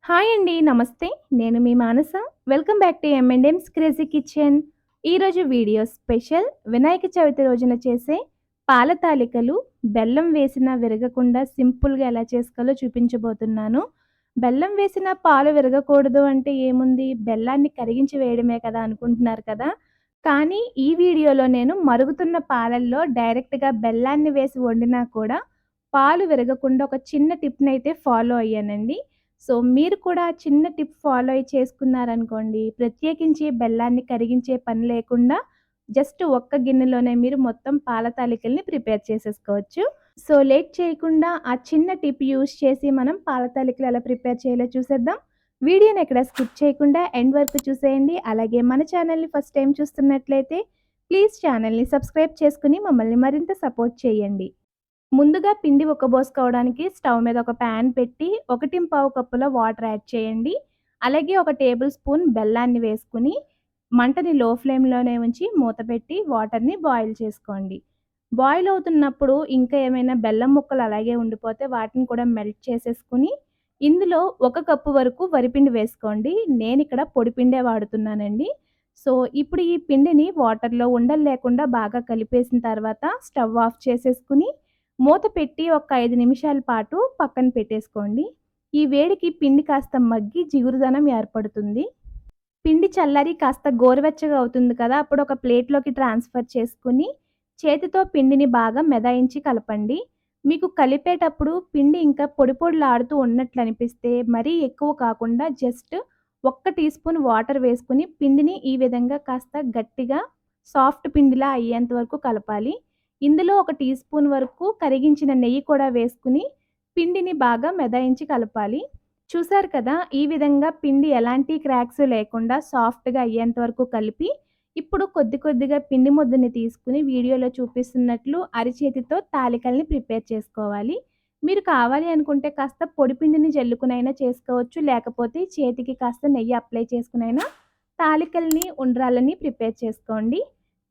Hi అండి. నమస్తే. నేను మీ Manasa. Welcome back to M and M's crazy kitchen. ఈరోజు వీడియో స్పెషల్ వినాయక చవితి రోజున చేసే పాల తాలికలు బెల్లం వేసినా విరగకుండా సింపుల్‌గా ఎలా చేసుకోవాలో చూపించబోతున్నాను. బెల్లం వేసిన పాలు విరగకూడదు అంటే ఏముంది? బెల్లాన్ని కరిగించి వేయడమే కదా అనుకుంటున్నారు కదా! కానీ ఈ వీడియోలో నేను మరుగుతున్న పాలల్లో డైరెక్ట్‌గా బెల్లాన్ని వేసి వండినా కూడా పాలు విరగకుండా ఒక చిన్న టిప్‌నైతే ఫాలో అయ్యానండి. సో, మీరు కూడా చిన్న టిప్ ఫాలో అయ్యి చేసుకున్నారనుకోండి, ప్రత్యేకించి బెల్లాన్ని కరిగించే పని లేకుండా జస్ట్ ఒక్క గిన్నెలోనే మీరు మొత్తం పాల తాలికల్ని ప్రిపేర్ చేసేసుకోవచ్చు. సో, లేట్ చేయకుండా ఆ చిన్న టిప్ యూజ్ చేసి మనం పాల తాలికలు ఎలా ప్రిపేర్ చేయాలో చూసేద్దాం. వీడియోని ఎక్కడ స్కిప్ చేయకుండా ఎండ్ వరకు చూసేయండి. అలాగే మన ఛానల్‌ని ఫస్ట్ టైమ్ చూస్తున్నట్లయితే ప్లీజ్ ఛానల్‌ని సబ్స్క్రైబ్ చేసుకొని మమ్మల్ని మరింత సపోర్ట్ చేయండి. ముందుగా పిండి ఉక్కబోసుకోవడానికి స్టవ్ మీద ఒక ప్యాన్ పెట్టి 1 కప్పుల వాటర్ యాడ్ చేయండి. అలాగే ఒక టేబుల్ స్పూన్ బెల్లాన్ని వేసుకొని మంటని లో ఫ్లేమ్‌లోనే ఉంచి మూత పెట్టి వాటర్‌ని బాయిల్ చేసుకోండి. బాయిల్ అవుతున్నప్పుడు ఇంకా ఏమైనా బెల్లం ముక్కలు అలాగే ఉండిపోతే వాటిని కూడా మెల్ట్ చేసేసుకొని ఇందులో 1 కప్పు వరకు వరిపిండి వేసుకోండి. నేనిక్కడ పొడిపిండే వాడుతున్నానండి. సో, ఇప్పుడు ఈ పిండిని వాటర్‌లో ఉండలు లేకుండా బాగా కలిపేసిన తర్వాత స్టవ్ ఆఫ్ చేసేసుకొని మూత పెట్టి ఒక 5 నిమిషాల పాటు పక్కన పెట్టేసుకోండి. ఈ వేడికి పిండి కాస్త మగ్గి జిగురుదనం ఏర్పడుతుంది. పిండి చల్లారి కాస్త గోరువెచ్చగా అవుతుంది కదా! అప్పుడు ఒక ప్లేట్‌లోకి ట్రాన్స్‌ఫర్ చేసుకొని, చేతితో పిండిని బాగా మెదాయించి కలపండి. మీకు కలిపేటప్పుడు పిండి ఇంకా పొడి పొడిలాడుతూ ఉన్నట్లనిపిస్తే మరీ ఎక్కువ కాకుండా జస్ట్ ఒక్క టీ స్పూన్ వాటర్ వేసుకొని పిండిని ఈ విధంగా కాస్త గట్టిగా సాఫ్ట్ పిండిలా అయ్యేంత వరకు కలపాలి. ఇందులో ఒక టీ స్పూన్ వరకు కరిగించిన నెయ్యి కూడా వేసుకొని పిండిని బాగా మెదాయించి కలపాలి. చూసారు కదా! ఈ విధంగా పిండి ఎలాంటి క్రాక్స్ లేకుండా సాఫ్ట్‌గా అయ్యేంత వరకు కలిపి, ఇప్పుడు కొద్ది కొద్దిగా పిండి ముద్దని తీసుకొని వీడియోలో చూపిస్తున్నట్లు అరిచేతితో తాలికల్ని ప్రిపేర్ చేసుకోవాలి. మీరు కావాలి అనుకుంటే కాస్త పొడి పిండిని జల్లుకునైనా చేసుకోవచ్చు. లేకపోతే చేతికి కాస్త నెయ్యి అప్లై చేసుకునైనా తాలికల్ని, ఉండ్రాళ్ళని ప్రిపేర్ చేసుకోండి.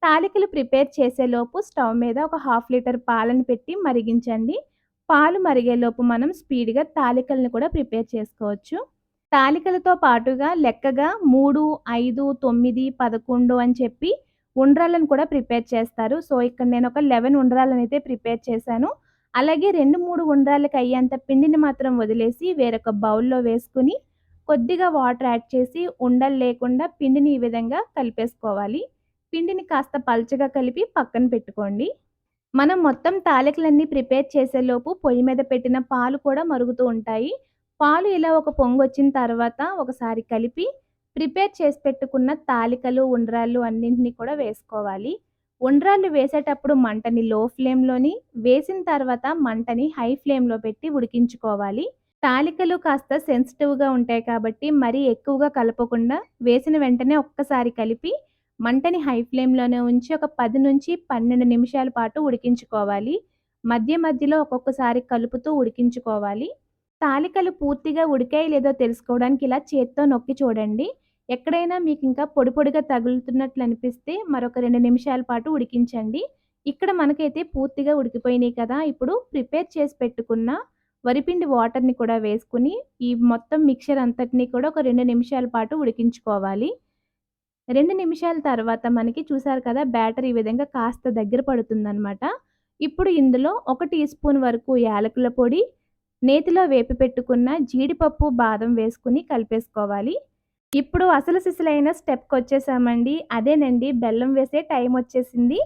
తాలికలు ప్రిపేర్ చేసేలోపు స్టవ్ మీద ఒక హాఫ్ లీటర్ పాలను పెట్టి మరిగించండి. పాలు మరిగేలోపు మనం స్పీడ్‌గా తాలికలను కూడా ప్రిపేర్ చేసుకోవచ్చు. తాలికలతో పాటుగా లెక్కగా 3, 5, 9, 11 అని చెప్పి ఉండ్రాళ్ళను కూడా ప్రిపేర్ చేస్తారు. సో, ఇక్కడ నేను ఒక 11 ఉండ్రాళ్ళనైతే ప్రిపేర్ చేశాను. అలాగే 2, 3 ఉండ్రాళ్ళకి అయ్యేంత పిండిని మాత్రం వదిలేసి వేరొక బౌల్‌లో వేసుకొని కొద్దిగా వాటర్ యాడ్ చేసి ఉండలు లేకుండా పిండిని ఈ విధంగా కలిపేసుకోవాలి. పిండిని కాస్త పల్చగా కలిపి పక్కన పెట్టుకోండి. మనం మొత్తం తాలికలన్నీ ప్రిపేర్ చేసేలోపు పొయ్యి మీద పెట్టిన పాలు కూడా మరుగుతూ ఉంటాయి. పాలు ఇలా ఒక పొంగొచ్చిన తర్వాత ఒకసారి కలిపి ప్రిపేర్ చేసి పెట్టుకున్న తాలికలు, ఉండ్రాళ్ళు అన్నింటిని కూడా వేసుకోవాలి. ఉండ్రాళ్ళు వేసేటప్పుడు మంటని లో ఫ్లేమ్‌లోని, వేసిన తర్వాత మంటని హై ఫ్లేమ్‌లో పెట్టి ఉడికించుకోవాలి. తాలికలు కాస్త సెన్సిటివ్‌గా ఉంటాయి కాబట్టి మరీ ఎక్కువగా కలపకుండా వేసిన వెంటనే ఒక్కసారి కలిపి మంటని హై ఫ్లేమ్‌లోనే ఉంచి ఒక 10-12 నిమిషాల పాటు ఉడికించుకోవాలి. మధ్య మధ్యలో ఒక్కొక్కసారి కలుపుతూ ఉడికించుకోవాలి. తాలికలు పూర్తిగా ఉడికాయో లేదో తెలుసుకోవడానికి ఇలా చేత్తో నొక్కి చూడండి. ఎక్కడైనా మీకింకా పొడి పొడిగా తగులుతున్నట్లు అనిపిస్తే మరొక 2 నిమిషాల పాటు ఉడికించండి. ఇక్కడ మనకైతే పూర్తిగా ఉడికిపోయినాయి కదా! ఇప్పుడు ప్రిపేర్ చేసి పెట్టుకున్న వరిపిండి వాటర్‌ని కూడా వేసుకొని, ఈ మొత్తం మిక్చర్ అంతటిని కూడా ఒక 2 నిమిషాల పాటు ఉడికించుకోవాలి. 2 నిమిషాల తర్వాత మనకి చూసారు కదా! బ్యాటర్ ఈ విధంగా కాస్త దగ్గర పడుతుందనమాట. ఇప్పుడు ఇందులో ఒక టీ స్పూన్ వరకు యాలకుల పొడి, నేతిలో వేపి పెట్టుకున్న జీడిపప్పు, బాదం వేసుకొని కలిపేసుకోవాలి. ఇప్పుడు అసలు సిసలైన స్టెప్‌కొచ్చేసామండి. అదేనండి బెల్లం వేసే టైమొచ్చేసింది.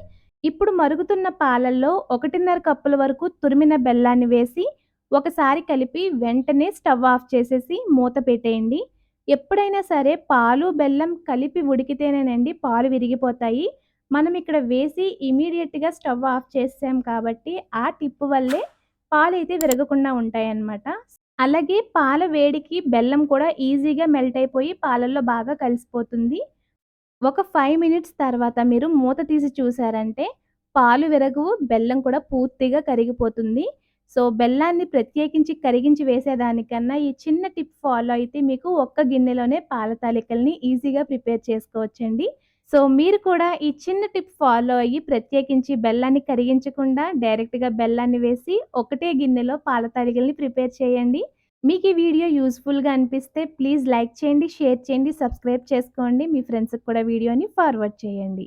ఇప్పుడు మరుగుతున్న పాలల్లో 1:30 కప్పుల వరకు తురిమిన బెల్లాన్ని వేసి, ఒకసారి కలిపి వెంటనే స్టవ్ ఆఫ్ చేసేసి మూత పెట్టేయండి. ఎప్పుడైనా సరే పాలు, బెల్లం కలిపి ఉడికితేనేనండి పాలు విరిగిపోతాయి. మనం ఇక్కడ వేసి ఇమ్మీడియేట్‌గా స్టవ్ ఆఫ్ చేసేసాం కాబట్టి, ఆ టిప్ వల్లే పాలైతే విరగకుండా ఉంటాయన్నమాట. అలాగే పాల వేడికి బెల్లం కూడా ఈజీగా మెల్ట్ అయిపోయి పాలల్లో బాగా కలిసిపోతుంది. ఒక 5 మినిట్స్ తర్వాత మీరు మూత తీసి చూసారంటే పాలు విరగవు, బెల్లం కూడా పూర్తిగా కరిగిపోతుంది. సో, బెల్లాన్ని ప్రత్యేకించి కరిగించి వేసేదానికన్నా ఈ చిన్న టిప్ ఫాలో అయితే మీకు ఒక్క గిన్నెలోనే పాల తాలికల్ని ఈజీగా ప్రిపేర్ చేసుకోవచ్చండి. సో, మీరు కూడా ఈ చిన్న టిప్ ఫాలో అయ్యి ప్రత్యేకించి బెల్లాన్ని కరిగించకుండా డైరెక్ట్‌గా బెల్లాన్ని వేసి ఒకటే గిన్నెలో పాల తాలికల్ని ప్రిపేర్ చేయండి. మీకు ఈ వీడియో యూజ్‌ఫుల్‌గా అనిపిస్తే ప్లీజ్ లైక్ చేయండి, షేర్ చేయండి, సబ్స్క్రైబ్ చేసుకోండి. మీ ఫ్రెండ్స్‌కి కూడా వీడియోని ఫార్వర్డ్ చేయండి.